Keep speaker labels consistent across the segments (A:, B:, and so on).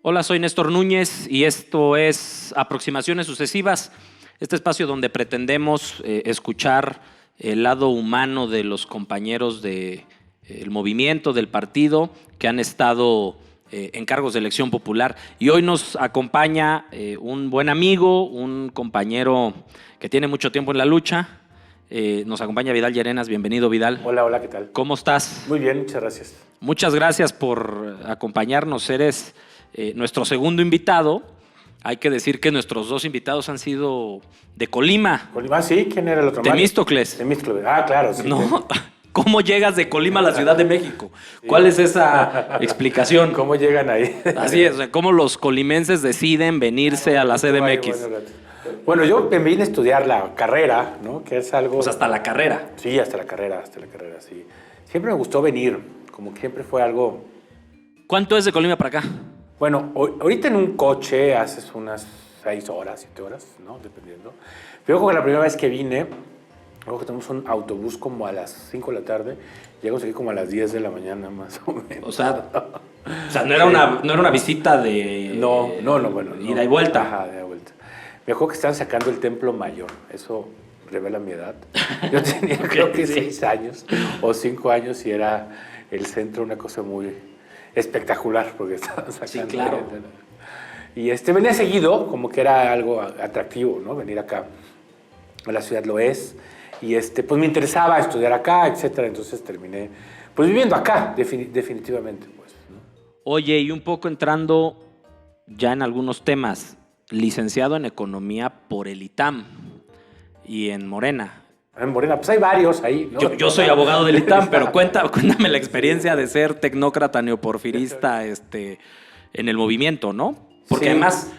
A: Hola, soy Néstor Núñez y esto es Aproximaciones Sucesivas, este espacio donde pretendemos escuchar el lado humano de los compañeros del movimiento, del partido, que han estado en cargos de elección popular. Y hoy nos acompaña un buen amigo, un compañero que tiene mucho tiempo en la lucha. Nos acompaña Vidal Llerenas. Bienvenido, Vidal.
B: Hola, hola, ¿qué tal?
A: ¿Cómo estás?
B: Muy bien, muchas gracias.
A: Muchas gracias por acompañarnos. Eres nuestro segundo invitado. Hay que decir que nuestros dos invitados han sido de Colima.
B: Colima, sí, ¿quién era el otro?
A: Temístocles.
B: Temístocles, claro, sí.
A: ¿No? ¿Cómo llegas de Colima a la Ciudad de México? ¿Cuál es esa explicación?
B: ¿Cómo llegan ahí?
A: Así es, ¿cómo los colimenses deciden venirse a la CDMX?
B: Bueno, yo me vine a estudiar la carrera, ¿no? Que es algo...
A: Pues hasta la carrera.
B: Sí, hasta la carrera, sí. Siempre me gustó venir, como que siempre fue algo...
A: ¿Cuánto es de Colima para acá?
B: Bueno, ahorita en un coche haces unas 6 horas, 7 horas, ¿no? Dependiendo. Pero creo que la primera vez que vine, luego que tenemos un autobús como a las 5 de la tarde, llegamos aquí como a las 10 de la mañana, más o menos.
A: O sea no era una visita de...
B: No, bueno.
A: Ida y vuelta.
B: Ajá, de vuelta. Me acuerdo que estaban sacando el Templo Mayor. Eso revela mi edad. Yo tenía creo que 6 años o 5 años y era el centro una cosa muy espectacular porque estaban sacando.
A: Sí, claro.
B: Y venía seguido, como que era algo atractivo, ¿no? Venir acá a la ciudad lo es. Y pues me interesaba estudiar acá, etcétera. Entonces terminé pues viviendo acá, definitivamente. Pues, ¿no?
A: Oye, y un poco entrando ya en algunos temas, licenciado en Economía por el ITAM y en Morena.
B: En Morena, pues hay varios ahí, ¿no?
A: Yo soy abogado del ITAM, pero cuéntame la experiencia de ser tecnócrata neoporfirista en el movimiento, ¿no? Porque
B: sí.
A: Además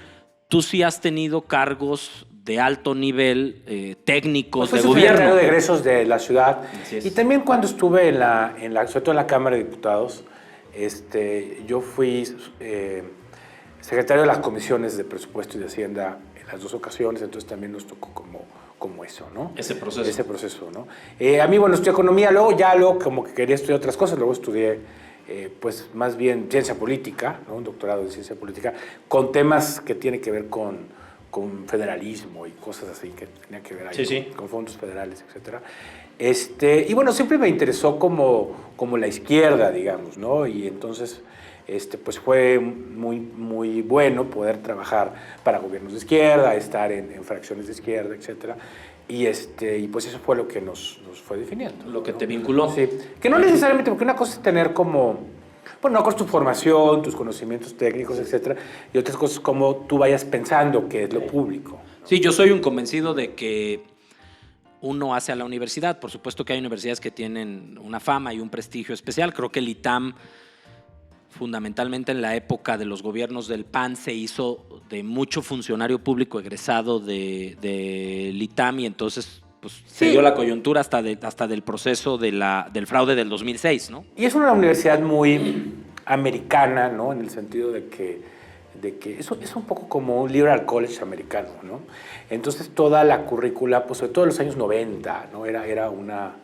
A: tú sí has tenido cargos de alto nivel técnicos
B: pues
A: de gobierno.
B: Secretario de egresos de la ciudad. Y también cuando estuve sobre todo en la Cámara de Diputados, yo fui secretario de las comisiones de presupuesto y de Hacienda en las 2 ocasiones, entonces también nos tocó como eso, ¿no?
A: Ese proceso,
B: ¿no? A mí, bueno, estudié economía, luego como que quería estudiar otras cosas, luego estudié pues más bien ciencia política, ¿no? Un doctorado en ciencia política, con temas que tienen que ver con federalismo y cosas así que tenían que ver ahí con fondos federales, etcétera. Y bueno, siempre me interesó como la izquierda, digamos, ¿no? Y entonces pues fue muy bueno poder trabajar para gobiernos de izquierda, estar en fracciones de izquierda, etcétera. Y pues eso fue lo que nos fue definiendo.
A: Lo que te vinculó.
B: Sí. Que no necesariamente, porque una cosa es tener una cosa es tu formación, tus conocimientos técnicos, etcétera, y otras cosas como tú vayas pensando que es lo público, ¿no?
A: Sí, yo soy un convencido de que uno hace a la universidad. Por supuesto que hay universidades que tienen una fama y un prestigio especial. Creo que el ITAM, fundamentalmente en la época de los gobiernos del PAN, se hizo de mucho funcionario público egresado del ITAM y entonces pues, se dio la coyuntura hasta del proceso del fraude del 2006, ¿no?
B: Y es una universidad muy americana, ¿no? En el sentido de que eso es un poco como un liberal college americano, ¿no? Entonces toda la currícula, pues sobre todo en los años 90, ¿no? Era una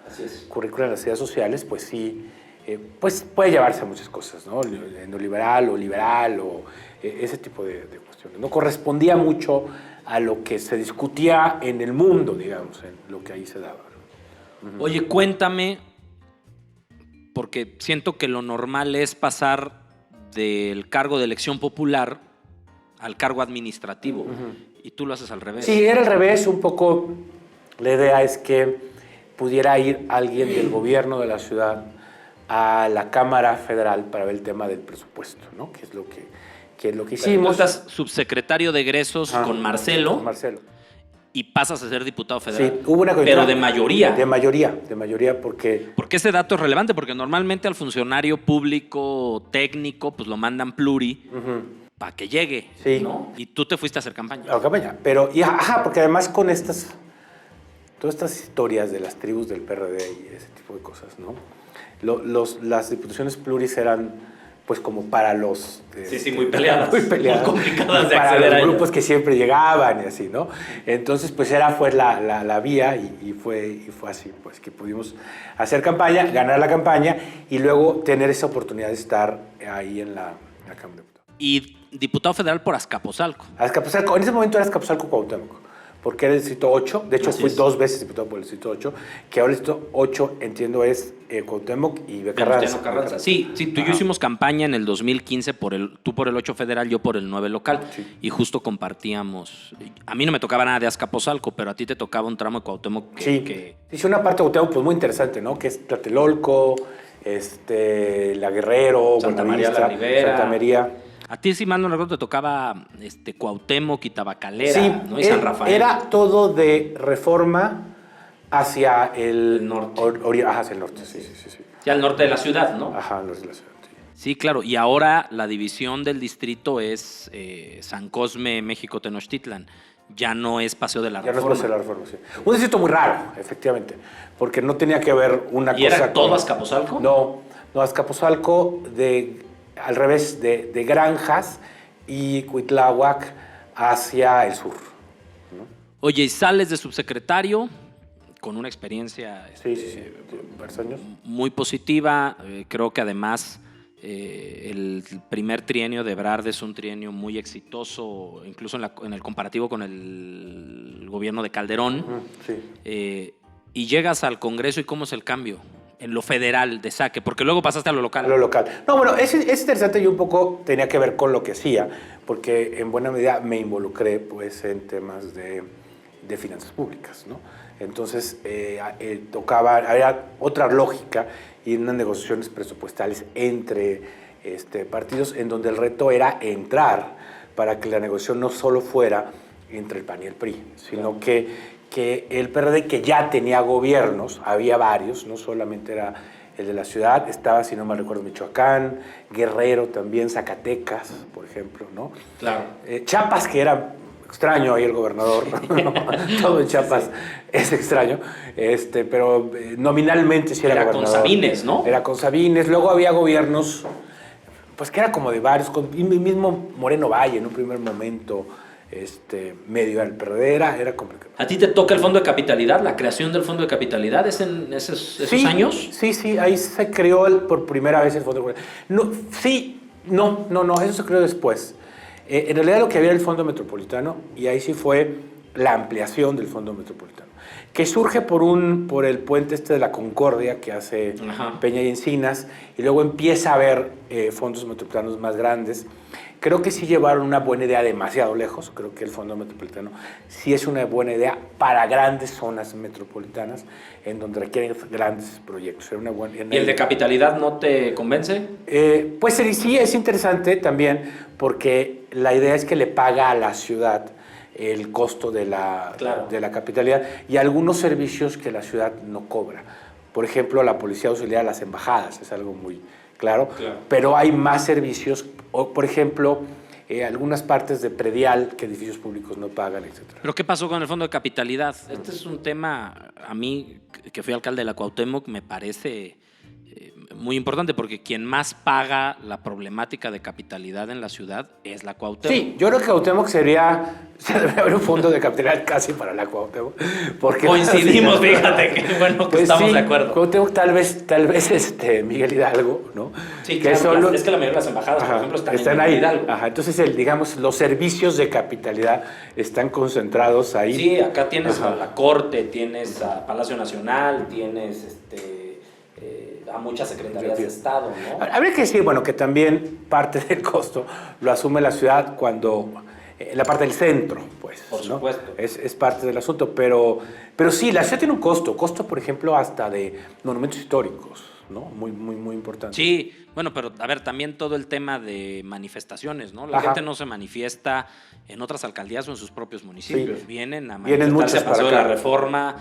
B: currícula de las ciencias sociales, pues sí, pues puede llevarse a muchas cosas, ¿no? Neoliberal o liberal o ese tipo de cuestiones. No correspondía mucho a lo que se discutía en el mundo, digamos, en lo que ahí se daba, ¿no?
A: Oye, cuéntame, porque siento que lo normal es pasar del cargo de elección popular al cargo administrativo, y tú lo haces al revés.
B: Sí, era al revés, un poco. La idea es que pudiera ir alguien del gobierno de la ciudad a la Cámara Federal para ver el tema del presupuesto, ¿no? Que es lo que hicimos.
A: Tú estás subsecretario de egresos con Marcelo.
B: Con Marcelo.
A: Y pasas a ser diputado federal.
B: Sí, hubo una
A: pero de mayoría.
B: De mayoría, porque...
A: Porque ese dato es relevante, porque normalmente al funcionario público técnico pues lo mandan pluri para que llegue,
B: sí.
A: ¿no? Y tú te fuiste a hacer campaña.
B: A la campaña, pero, porque además con todas estas historias de las tribus del PRD y ese tipo de cosas, ¿no? Las diputaciones pluris eran pues como para los...
A: Sí, muy peleadas.
B: Muy peleadas.
A: Muy complicadas de
B: para
A: acceder
B: los
A: a
B: grupos
A: ellas.
B: que siempre llegaban y así, ¿no? Entonces, pues fue la vía y fue así, pues que pudimos hacer campaña, ganar la campaña y luego tener esa oportunidad de estar ahí en la Cámara de Diputados.
A: Y diputado federal por Azcapotzalco.
B: Azcapotzalco, en ese momento era Azcapotzalco Cuauhtémoc, porque era el distrito 8, de hecho fui 2 veces diputado por el distrito 8, que ahora el distrito 8, entiendo, es Cuauhtémoc y
A: Venustiano Carranza. Sí, tú y yo hicimos campaña en el 2015, tú por el 8 federal, yo por el 9 local, y justo compartíamos. A mí no me tocaba nada de Azcapotzalco, pero a ti te tocaba un tramo de Cuauhtémoc
B: hice una parte de Cuauhtémoc pues muy interesante, ¿no? Que es Tlatelolco, La Guerrero,
A: Santa María la Ribera.
B: Santa María.
A: A ti, si mal no recuerdo, te tocaba Cuauhtémoc y Tabacalera,
B: sí,
A: ¿no? Y San Rafael.
B: Era todo de Reforma hacia el
A: norte.
B: Hacia el norte, sí.
A: Ya al norte de la ciudad, ¿no?
B: Ajá, al norte de la ciudad.
A: Sí, claro. Y ahora la división del distrito es San Cosme, México, Tenochtitlan. Ya no es Paseo de la Reforma.
B: Ya no es Paseo de la Reforma, sí. Un distrito muy raro, efectivamente, porque no tenía que ver una cosa...
A: ¿Y era todo Azcapotzalco?
B: No, Azcapotzalco al revés, de Granjas y Cuitláhuac hacia el sur, ¿no?
A: Oye, y sales de subsecretario con una experiencia
B: varios años.
A: Muy positiva. Creo que además el primer trienio de Ebrard es un trienio muy exitoso, incluso en el comparativo con el gobierno de Calderón.
B: Sí.
A: Y llegas al Congreso, ¿y cómo es el cambio? En lo federal de saque, porque luego pasaste a lo local.
B: A lo local. No, bueno, es interesante y un poco tenía que ver con lo que hacía, porque en buena medida me involucré pues, en temas de finanzas públicas, ¿no? Entonces, había otra lógica y unas negociaciones presupuestales entre partidos en donde el reto era entrar para que la negociación no solo fuera entre el PAN y el PRI, sino que el PRD, que ya tenía gobiernos, había varios, no solamente era el de la ciudad, estaba, si no mal recuerdo, Michoacán, Guerrero también, Zacatecas, por ejemplo, ¿no?
A: Claro.
B: Chiapas, que era extraño ahí el gobernador, todo en Chiapas es extraño, pero nominalmente sí era gobernador.
A: Era con Sabines, ¿no?
B: Era con Sabines, luego había gobiernos, pues que era como de varios, con el mismo Moreno Valle en un primer momento, medio al PRD, era complicado.
A: ¿A ti te toca el Fondo de Capitalidad, la creación del Fondo de Capitalidad? ¿Es en esos años?
B: Sí, ahí se creó por primera vez el Fondo de Capitalidad. No, eso se creó después. En realidad lo que había era el Fondo Metropolitano y ahí sí fue la ampliación del Fondo Metropolitano, que surge por el puente de la Concordia que hace Peña y Encinas, y luego empieza a haber fondos metropolitanos más grandes. Creo que sí llevaron una buena idea demasiado lejos. Creo que el Fondo Metropolitano sí es una buena idea para grandes zonas metropolitanas en donde requieren grandes proyectos. Era una buena idea.
A: ¿Y el de capitalidad no te convence?
B: Pues sí, es interesante también porque la idea es que le paga a la ciudad el costo de la capitalidad y algunos servicios que la ciudad no cobra. Por ejemplo, la policía auxiliar a las embajadas es algo muy claro. Pero hay más servicios, por ejemplo, algunas partes de predial que edificios públicos no pagan, etc.
A: ¿Pero qué pasó con el Fondo de Capitalidad? Este es un tema, a mí, que fui alcalde de la Cuauhtémoc, me parece muy importante, porque quien más paga la problemática de capitalidad en la ciudad es la Cuauhtémoc.
B: Sí, yo creo que Cuauhtémoc debería haber un fondo de capitalidad casi para la Cuauhtémoc. Porque
A: coincidimos, fíjate, que bueno que estamos de acuerdo.
B: Cuauhtémoc tal vez Miguel Hidalgo, ¿no?
A: Sí, claro, es que la mayoría de las embajadas, por ejemplo, están en
B: ahí.
A: Hidalgo.
B: Entonces, digamos, los servicios de capitalidad están concentrados ahí.
A: Sí, acá tienes a la Corte, tienes a Palacio Nacional, tienes a muchas secretarías de Estado, ¿no?
B: Habría que decir, bueno, que también parte del costo lo asume la ciudad cuando la parte del centro, pues.
A: Por supuesto.
B: ¿No? Es parte del asunto, pero sí, la ciudad tiene un costo, por ejemplo, hasta de monumentos históricos, ¿no? Muy importante.
A: Sí, bueno, pero a ver, también todo el tema de manifestaciones, ¿no? La gente no se manifiesta en otras alcaldías o en sus propios municipios. Vienen a manifestarse a Paseo de la Reforma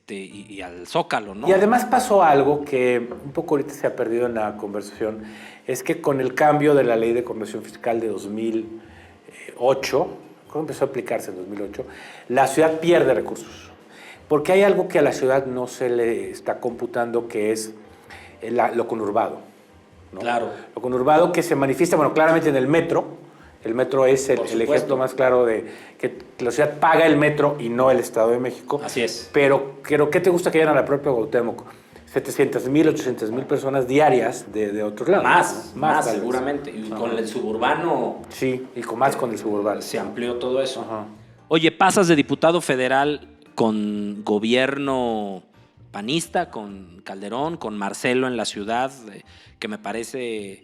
A: y al Zócalo, ¿no?
B: Y además pasó algo que un poco ahorita se ha perdido en la conversación, es que con el cambio de la Ley de Coordinación Fiscal de 2008, cuando empezó a aplicarse en 2008, la ciudad pierde recursos. Porque hay algo que a la ciudad no se le está computando, que es lo conurbado, ¿no?
A: Claro.
B: Lo conurbado que se manifiesta, bueno, claramente en el metro. El metro es el ejemplo más claro de que la ciudad paga el metro y no el Estado de México.
A: Así es.
B: Pero ¿qué te gusta que vayan a la propia Cuauhtémoc? 700,000, 800,000 personas diarias de otros lados.
A: Más seguramente. Y con el suburbano...
B: Sí, y con más con el suburbano.
A: Se amplió todo eso.
B: Ajá.
A: Oye, pasas de diputado federal con gobierno panista, con Calderón, con Marcelo en la ciudad, que me parece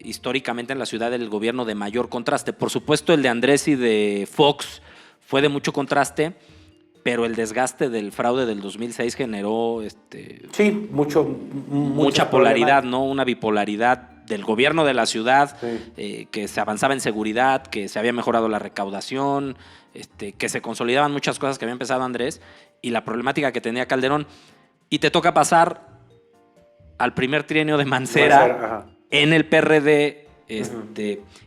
A: históricamente en la ciudad el gobierno de mayor contraste. Por supuesto, el de Andrés y de Fox fue de mucho contraste, pero el desgaste del fraude del 2006 generó
B: sí,
A: mucha polaridad, ¿no? Una bipolaridad del gobierno de la ciudad, sí. Que se avanzaba en seguridad, que se había mejorado la recaudación, que se consolidaban muchas cosas que había empezado Andrés, y la problemática que tenía Calderón. Y te toca pasar al primer trienio de Mancera en el PRD,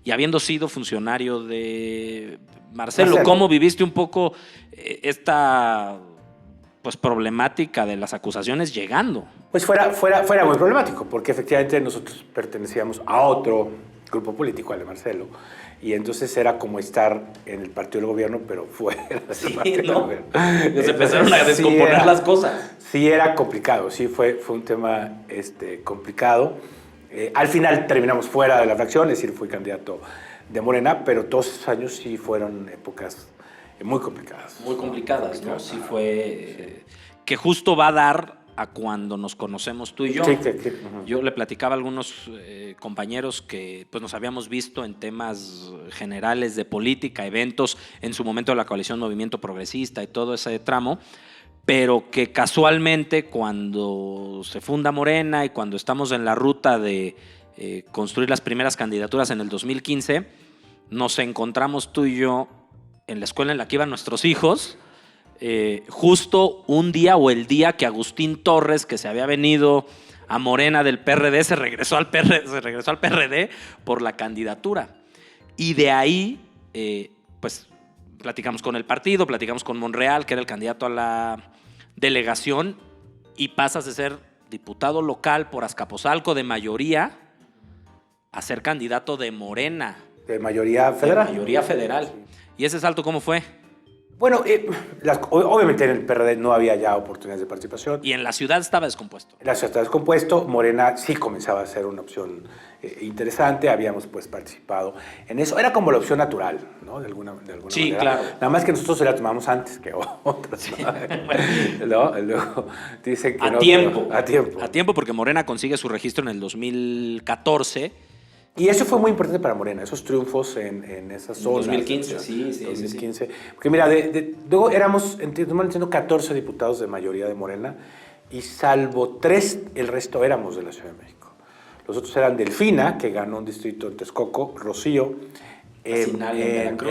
A: y habiendo sido funcionario de Marcelo. ¿Cómo viviste un poco esta problemática de las acusaciones llegando?
B: Pues fuera muy problemático, porque efectivamente nosotros pertenecíamos a otro grupo político, al de Marcelo, y entonces era como estar en el partido del gobierno, pero fuera de
A: ¿no? Nos empezaron a descomponer las cosas.
B: Sí, era complicado, sí, fue un tema complicado. Al final terminamos fuera de la fracción, es decir, fui candidato de Morena, pero todos esos años sí fueron épocas muy complicadas.
A: Muy complicadas, ¿no? Sí fue... que justo va a dar a cuando nos conocemos tú y yo.
B: Sí.
A: Yo le platicaba a algunos compañeros que pues, nos habíamos visto en temas generales de política, eventos, en su momento de la coalición Movimiento Progresista y todo ese tramo, pero que casualmente cuando se funda Morena y cuando estamos en la ruta de construir las primeras candidaturas en el 2015, nos encontramos tú y yo en la escuela en la que iban nuestros hijos, justo un día o el día que Agustín Torres, que se había venido a Morena del PRD, se regresó al PRD por la candidatura. Y de ahí, pues, platicamos con el partido, platicamos con Monreal, que era el candidato a la delegación, y pasas de ser diputado local por Azcapotzalco de mayoría a ser candidato de Morena.
B: ¿De mayoría federal?
A: De mayoría federal. Sí. ¿Y ese salto cómo fue?
B: Bueno, obviamente en el PRD no había ya oportunidades de participación.
A: Y en la ciudad estaba descompuesto.
B: En la ciudad estaba descompuesto. Morena sí comenzaba a ser una opción interesante. Habíamos pues participado en eso. Era como la opción natural, ¿no? De alguna
A: sí,
B: manera.
A: Claro.
B: Nada más que nosotros la tomamos antes que otras. Sí. ¿No? Luego dicen que
A: a tiempo.
B: A tiempo.
A: A tiempo, porque Morena consigue su registro en el 2014.
B: Y eso fue muy importante para Morena, esos triunfos en esas zonas.
A: 2015, sí.
B: 2015. Sí. Porque mira, luego éramos, entiendo, 14 diputados de mayoría de Morena, y salvo 3, el resto éramos de la Ciudad de México. Los otros eran Delfina, que ganó un distrito en Texcoco, Rocío, en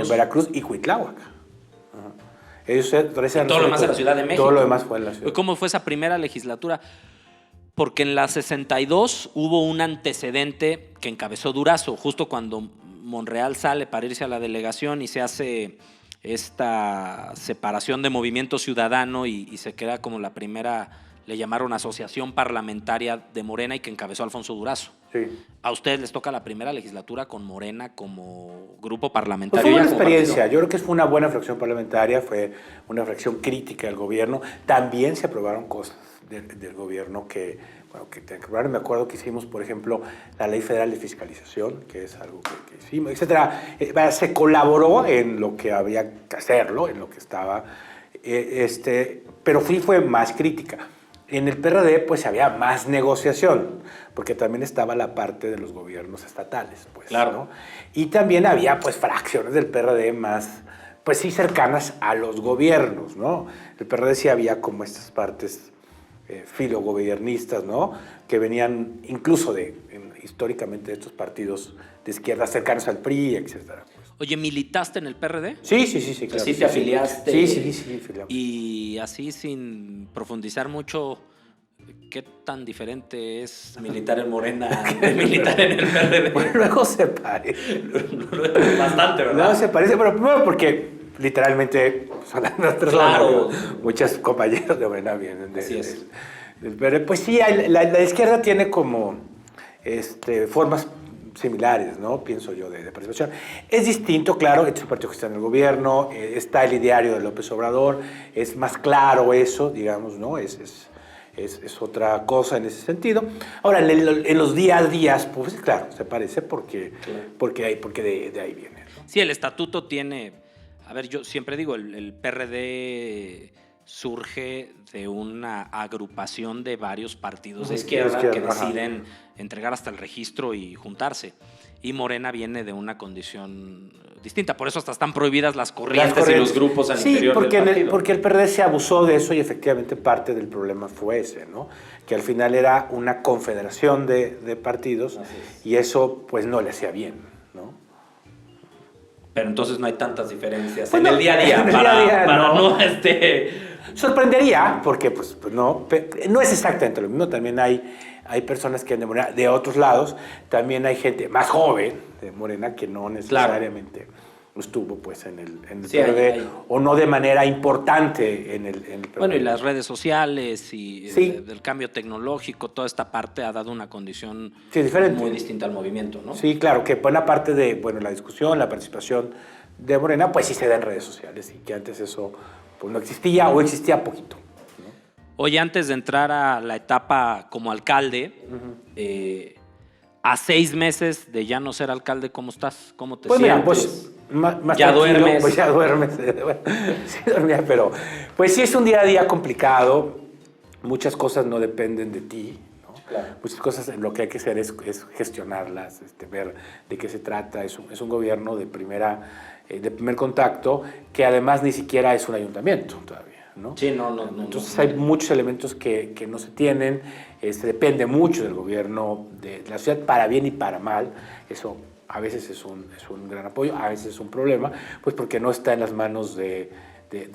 B: Veracruz, y Cuitláhuac. Ellos eran
A: todo lo demás en la Ciudad de México.
B: Todo lo demás fue en la ciudad.
A: ¿Cómo fue esa primera legislatura? Porque en la 62 hubo un antecedente que encabezó Durazo, justo cuando Monreal sale para irse a la delegación y se hace esta separación de Movimiento Ciudadano y se crea como la primera, le llamaron asociación parlamentaria de Morena, y que encabezó Alfonso Durazo.
B: Sí.
A: A ustedes les toca la primera legislatura con Morena como grupo
B: Pues
A: parlamentario.
B: fue una experiencia, yo creo que fue una buena fracción parlamentaria, fue una fracción crítica del gobierno. También se aprobaron cosas del gobierno que me acuerdo que hicimos, por ejemplo, la Ley Federal de Fiscalización, que es algo que hicimos, etcétera. Se colaboró en lo que había que hacerlo, en lo que estaba, pero fue más crítica. En el PRD pues había más negociación, porque también estaba la parte de los gobiernos estatales, pues,
A: claro,
B: ¿no? Y también había pues fracciones del PRD más, pues sí, cercanas a los gobiernos, ¿no? El PRD sí había como estas partes filogobiernistas, ¿no? Que venían incluso históricamente de estos partidos de izquierda cercanos al PRI, etcétera.
A: Oye, ¿militaste en el PRD?
B: Sí, claro.
A: ¿Sí te afiliaste?
B: Sí.
A: Y así, sin profundizar mucho, ¿qué tan diferente es militar en Morena de militar en el PRD?
B: Bueno, luego se parece.
A: Bastante, ¿verdad?
B: No se parece, pero primero porque literalmente son las personas.
A: Claro.
B: Muchos compañeros de Morena vienen del PRD. Pues sí, la izquierda tiene como formas similares, ¿no? Pienso yo, de participación. Es distinto, claro, este es un partido que está en el gobierno, está el ideario de López Obrador, es más claro eso, digamos, ¿no? Es es otra cosa en ese sentido. Ahora, en los día a días, pues claro, se parece porque de ahí viene, ¿no?
A: Sí, el estatuto tiene... A ver, yo siempre digo, el PRD surge de una agrupación de varios partidos de izquierda que deciden entregar hasta el registro y juntarse. Y Morena viene de una condición distinta. Por eso hasta están prohibidas las corrientes y los grupos al interior del partido.
B: Sí, porque el PRD se abusó de eso y efectivamente parte del problema fue ese, ¿no? Que al final era una confederación de partidos y eso pues no le hacía bien, ¿no?
A: Pero entonces no hay tantas diferencias
B: pues
A: en el día a día para no
B: Sorprendería, porque pues no es exactamente lo mismo. También hay personas que de Morena, de otros lados, también hay gente más joven de Morena que no necesariamente estuvo pues en el PRD o no de manera importante en el PRD.
A: Bueno, y las redes sociales y del cambio tecnológico, toda esta parte ha dado una condición muy distinta al movimiento, ¿no?
B: Sí, claro, que buena parte de la discusión, la participación de Morena, pues sí se da en redes sociales y que antes eso pues no existía o existía poquito.
A: Oye, antes de entrar a la etapa como alcalde, a 6 meses de ya no ser alcalde, ¿cómo estás? ¿Cómo te sientes?
B: Mira, pues más
A: ya duermes.
B: Pues ya duermes. Sí dormía, pero pues sí es un día a día complicado. Muchas cosas no dependen de ti, ¿no? Claro. Muchas cosas lo que hay que hacer es gestionarlas, ver de qué se trata. Es un gobierno de primer contacto que además ni siquiera es un ayuntamiento todavía, ¿no?
A: Sí, no.
B: Entonces hay muchos elementos que no se tienen. Depende mucho del gobierno de la ciudad, para bien y para mal. Eso a veces es un gran apoyo, a veces es un problema, pues porque no está en las manos de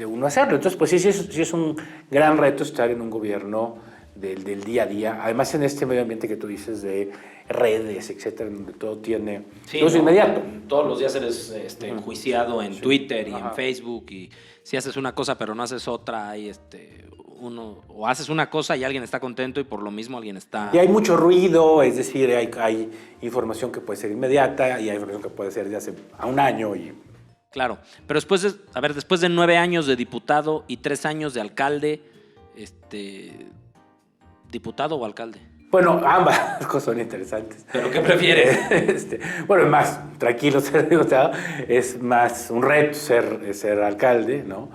B: uno hacerlo. Entonces, pues sí es un gran reto estar en un gobierno del día a día. Además, en este medio ambiente que tú dices de redes, etcétera, donde todo tiene... todo es inmediato.
A: Todos los días eres enjuiciado en Twitter y en Facebook, y si haces una cosa pero no haces otra, hay o haces una cosa y alguien está contento y por lo mismo alguien está...
B: Y hay mucho ruido, es decir, hay información que puede ser inmediata y hay información que puede ser de hace a un año y...
A: Claro, pero después de 9 años de diputado y 3 años de alcalde, ¿diputado o alcalde?
B: Bueno, ambas cosas son interesantes.
A: ¿Pero qué prefieres?
B: Bueno, es más tranquilo ser diputado, es más un reto ser alcalde, ¿no?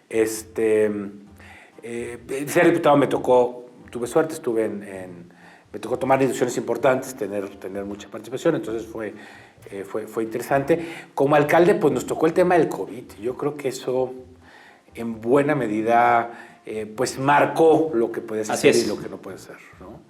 B: Ser diputado tuve suerte, me tocó tomar decisiones importantes, tener mucha participación, entonces fue interesante. Como alcalde, pues nos tocó el tema del COVID. Yo creo que eso, en buena medida, pues marcó lo que puedes hacer y lo que no puedes hacer, ¿no?